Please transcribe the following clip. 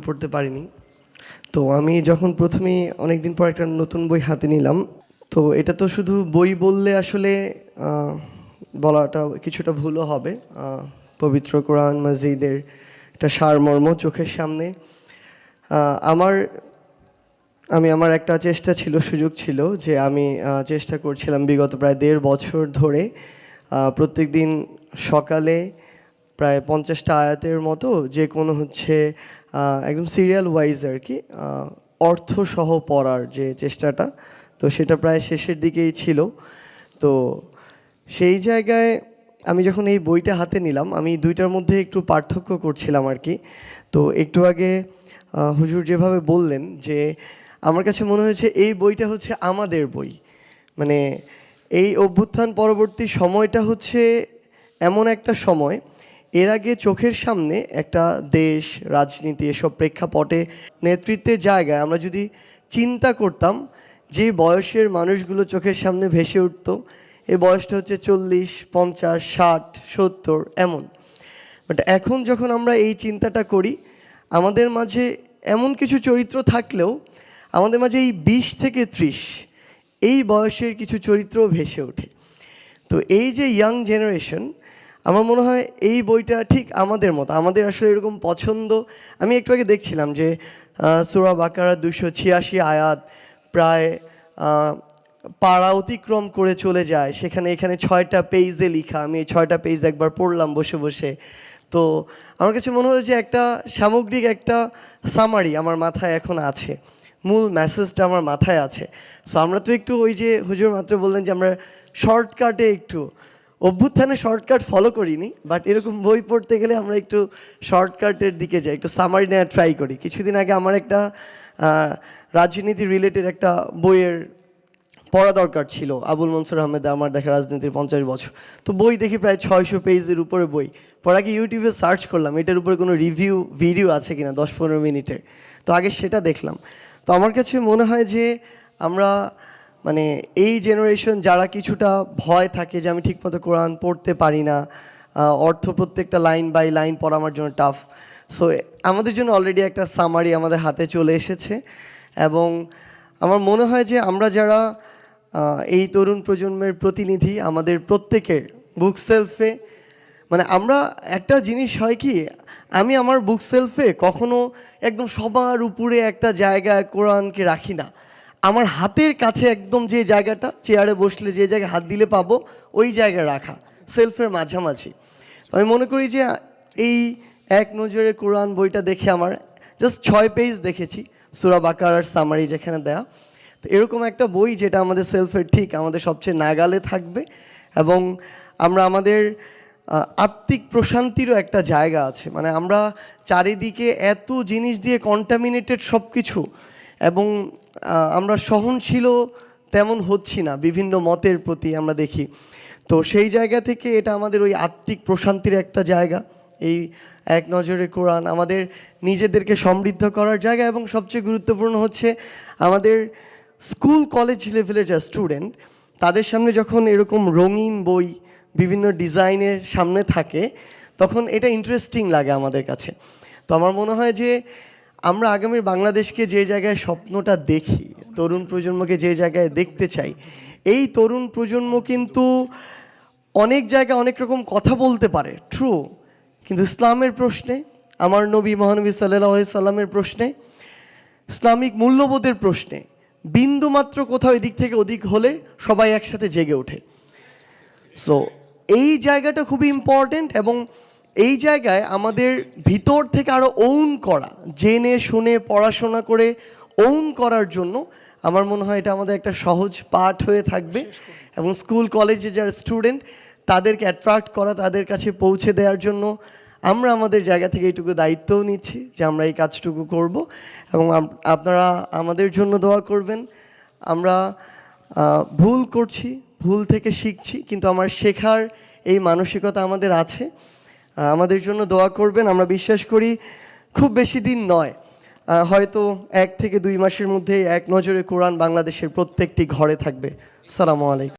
পড়তে পারিনি। তো আমি যখন প্রথমেই অনেকদিন পর একটা নতুন বই হাতে নিলাম, তো এটা তো শুধু বই বললে আসলে বলাটা কিছুটা ভুলও হবে। পবিত্র কোরআন মাজিদের একটা সারমর্ম চোখের সামনে। আমার একটা চেষ্টা ছিল, সুযোগ ছিল যে আমি চেষ্টা করছিলাম বিগত প্রায় 1.5 বছর ধরে প্রত্যেক দিন সকালে প্রায় 50টা আয়াতের মতো যে কোনো একদম সিরিয়াল ওয়াইজ আর কি অর্থসহ পড়ার যে চেষ্টাটা, তো সেটা প্রায় শেষের দিকেই ছিল। তো সেই জায়গায় আমি যখন এই বইটা হাতে নিলাম, আমি দুইটার মধ্যে একটু পার্থক্য করছিলাম আর কি। তো একটু আগে হুজুর যেভাবে বললেন যে আমার কাছে মনে হয়েছে এই বইটা হচ্ছে আমাদের বই, মানে এই অভ্যুত্থান পরবর্তী সময়টা হচ্ছে এমন একটা সময়, এর আগে চোখের সামনে একটা দেশ, রাজনীতি, এসব প্রেক্ষাপটে নেতৃত্বের জায়গায় আমরা যদি চিন্তা করতাম যে বয়সের মানুষগুলো চোখের সামনে ভেসে উঠত, এই বয়সটা হচ্ছে 40, 50, 60, 70 এমন। বাট এখন যখন আমরা এই চিন্তাটা করি, আমাদের মাঝে এমন কিছু চরিত্র থাকলেও আমাদের মাঝে এই 20 থেকে 30 এই বয়সের কিছু চরিত্র ভেসে ওঠে। তো এই যে ইয়াং জেনারেশন, আমার মনে হয় এই বইটা ঠিক আমাদের মতো, আমাদের আসলে এরকম পছন্দ। আমি একটু আগে দেখছিলাম যে সূরা বাকারা 286 আয়াত প্রায় পাড়া অতিক্রম করে চলে যায়, এখানে 6টা পেজে লেখা। আমি এই 6টা পেজ একবার পড়লাম বসে বসে। তো আমার কাছে মনে হয় যে একটা সামগ্রিক একটা সামারি আমার মাথায় এখন আছে, মূল মেসেজটা আমার মাথায় আছে। সো আমরা তো একটু ওই যে হুজুর মাত্র বললেন যে আমরা শর্টকাটে একটু অভ্যুত্থানে শর্টকাট ফলো করিনি, বাট এরকম বই পড়তে গেলে আমরা একটু শর্টকাটের দিকে যাই, একটু সামারি নেওয়ার ট্রাই করি। কিছুদিন আগে আমার একটা রাজনীতি রিলেটেড একটা বইয়ের পড়া দরকার ছিল, আবুল মনসুর আহমেদ আমার দেখা রাজনীতির 50 বছর। তো বই দেখি প্রায় 600 পেজের উপরে বই। পড়া কি ইউটিউবে সার্চ করলাম এটার উপরে কোনো রিভিউ ভিডিও আছে কিনা 10-15 মিনিটের, তো আগে সেটা দেখলাম। তো আমার কাছে মনে হয় যে আমরা মানে এই জেনারেশন যারা কিছুটা ভয় থাকে যে আমি ঠিকমতো কোরআন পড়তে পারি না, অর্থ প্রত্যেকটা লাইন বাই লাইন পড়া আমার জন্য টাফ। সো আমাদের জন্য অলরেডি একটা সামারি আমাদের হাতে চলে এসেছে। এবং আমার মনে হয় যে আমরা যারা এই তরুণ প্রজন্মের প্রতিনিধি, আমাদের প্রত্যেকের বুক সেলফে, মানে আমরা একটা জিনিস হয় কি, আমি আমার বুক সেলফে কখনো একদম সবার উপরে একটা জায়গায় কোরআনকে রাখি না। আমার হাতের কাছে একদম যে জায়গাটা, চেয়ারে বসলে যে জায়গায় হাত দিলে পাবো ওই জায়গায় রাখা, সেলফের মাঝামাঝি। আমি মনে করি যে এই এক নজরে কোরআন বইটা দেখে আমার জাস্ট 6 পেজ দেখেছি, সূরা বাকারার সামারি যেখানে দেয়া। তো এরকম একটা বই যেটা আমাদের সেলফের ঠিক আমাদের সবচেয়ে নাগালে থাকবে, এবং আমরা আমাদের আত্মিক প্রশান্তিরও একটা জায়গা আছে। মানে আমরা চারিদিকে এত জিনিস দিয়ে কন্টামিনেটেড সব কিছু, এবং আমরা সহনশীল তেমন হচ্ছি না বিভিন্ন মতের প্রতি আমরা দেখি। তো সেই জায়গা থেকে এটা আমাদের ওই আত্মিক প্রশান্তির একটা জায়গা। এই এক নজরে কোরআন আমাদের নিজেদেরকে সমৃদ্ধ করার জায়গা, এবং সবচেয়ে গুরুত্বপূর্ণ হচ্ছে আমাদের স্কুল কলেজ লেভেলের যা স্টুডেন্ট, তাদের সামনে যখন এরকম রঙিন বই বিভিন্ন ডিজাইনের সামনে থাকে, তখন এটা ইন্টারেস্টিং লাগে আমাদের কাছে। তো আমার মনে হয় যে আমরা আগামীর বাংলাদেশকে যে জায়গায় স্বপ্নটা দেখি, তরুণ প্রজন্মকে যে জায়গায় দেখতে চাই, এই তরুণ প্রজন্ম কিন্তু অনেক জায়গায় অনেক রকম কথা বলতে পারে, ট্রু, কিন্তু ইসলামের প্রশ্নে, আমার নবী মহানবী সাল্লাল্লাহু আলাইহি সাল্লামের প্রশ্নে, ইসলামিক মূল্যবোধের প্রশ্নে বিন্দুমাত্র কোথাও এদিক থেকে ওদিক হলে সবাই একসাথে জেগে ওঠে। সো এই জায়গাটা খুবই ইম্পর্টেন্ট, এবং এই জায়গায় আমাদের ভিতর থেকে আরও ওন করা, জেনে শুনে পড়াশোনা করে ওন করার জন্য আমার মনে হয় এটা আমাদের একটা সহজ পাঠ হয়ে থাকবে। এবং স্কুল কলেজে যারা স্টুডেন্ট, তাদেরকে অ্যাট্রাক্ট করা, তাদের কাছে পৌঁছে দেওয়ার জন্য আমরা আমাদের জায়গা থেকে এইটুকু দায়িত্বও নিচ্ছি যে আমরা এই কাজটুকু করব। এবং আপনারা আমাদের জন্য দোয়া করবেন। আমরা ভুল করছি, ভুল থেকে শিখছি, কিন্তু আমার শেখার এই মানসিকতা আমাদের আছে। আমাদের জন্য দোয়া করবেন। আমরা বিশ্বাস করি খুব বেশি দিন নয়, হয়তো 1 থেকে 2 মাসের মধ্যে এক নজরে কোরআন বাংলাদেশের প্রত্যেকটি ঘরে থাকবে। আসসালামু আলাইকুম।